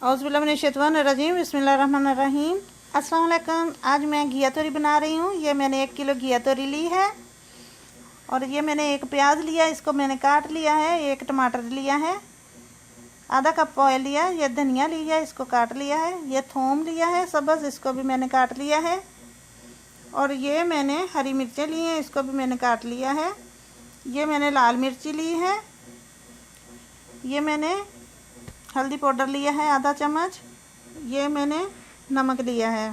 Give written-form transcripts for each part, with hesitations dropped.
औज़ुबिल्लाहिमिनश्शैतानिर्रजीम बिस्मिल्लाहिर्रहमानिर्रहीम। अस्सलाम वालेकुम। आज मैं घिया तोरी बना रही हूँ। ये मैंने 1 किलो घिया तोरी ली है और ये मैंने 1 प्याज लिया, इसको मैंने काट लिया है। 1 टमाटर लिया है, आधा कप ऑयल लिया। ये धनिया लिया, इसको काट लिया है। ये थूम लिया है सब्ज़, इसको भी मैंने काट लिया है। और ये मैंने हरी मिर्चें ली हैं, इसको भी मैंने काट लिया है। ये मैंने लाल मिर्ची ली है। ये मैंने हल्दी पाउडर लिया है आधा चम्मच। ये मैंने नमक लिया है।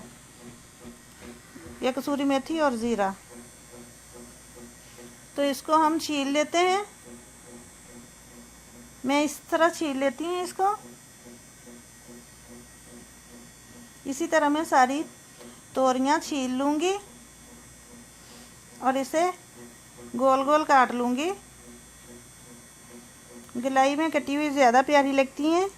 ये कसूरी मेथी और ज़ीरा। तो इसको हम छील लेते हैं। मैं इस तरह छील लेती हूँ इसको। इसी तरह मैं सारी तोरियां छील लूँगी और इसे गोल गोल काट लूँगी। गिलाई में कटी हुई ज़्यादा प्यारी लगती हैं।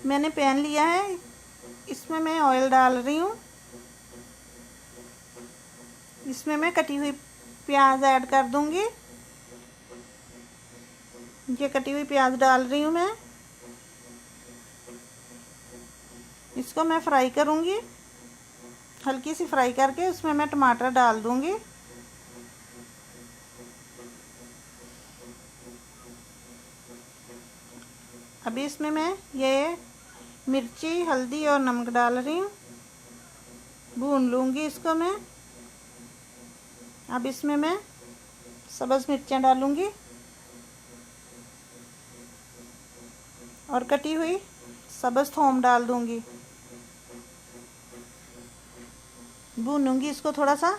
मैंने पैन लिया है, इसमें मैं ऑयल डाल रही हूँ। इसमें मैं कटी हुई प्याज ऐड कर दूँगी। ये कटी हुई प्याज डाल रही हूँ मैं। इसको मैं फ्राई करूँगी, हल्की सी फ्राई करके उसमें मैं टमाटर डाल दूँगी। अभी इसमें मैं ये मिर्ची, हल्दी और नमक डाल रही हूँ। भून लूँगी इसको मैं। अब इसमें मैं सब्ज़ मिर्चें डालूँगी और कटी हुई सब्ज़ थूम डाल दूँगी। भूनूँगी इसको थोड़ा सा।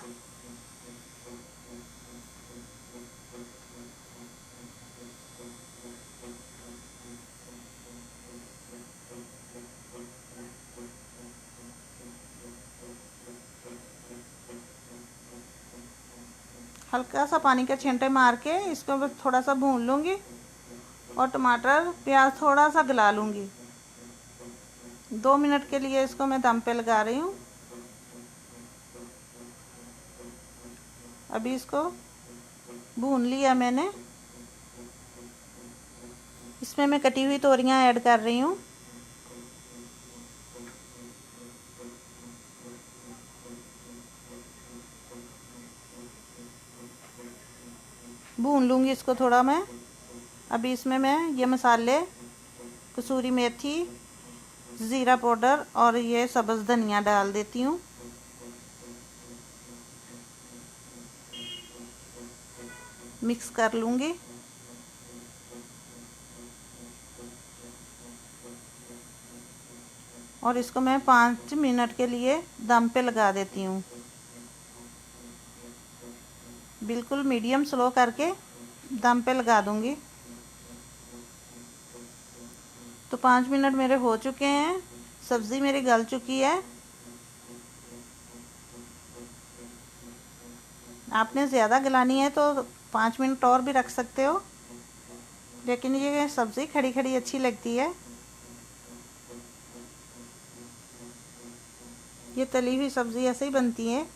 हल्का सा पानी का छींटे मार के इसको बस थोड़ा सा भून लूँगी और टमाटर प्याज थोड़ा सा गला लूँगी। 2 मिनट के लिए इसको मैं दम पे लगा रही हूँ। अभी इसको भून लिया मैंने। इसमें मैं कटी हुई तोरियां ऐड कर रही हूँ। भून लूँगी इसको थोड़ा मैं। अभी इसमें मैं ये मसाले, कसूरी मेथी, ज़ीरा पाउडर और ये सब्ज़ धनिया डाल देती हूँ। मिक्स कर लूँगी। और इसको मैं 5 मिनट के लिए दम पे लगा देती हूँ। बिल्कुल मीडियम स्लो करके दम पे लगा दूँगी। तो 5 मिनट मेरे हो चुके हैं। सब्ज़ी मेरी गल चुकी है। आपने ज़्यादा गलानी है तो 5 मिनट और भी रख सकते हो, लेकिन ये सब्ज़ी खड़ी खड़ी अच्छी लगती है। ये तली हुई सब्ज़ी ऐसे ही बनती है।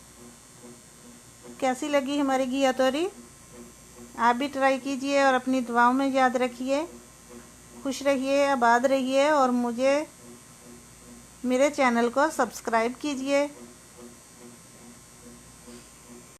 कैसी लगी हमारी घिया तोरी? आप भी ट्राई कीजिए और अपनी दुआओं में याद रखिए। खुश रहिए, आबाद रहिए और मुझे मेरे चैनल को सब्सक्राइब कीजिए।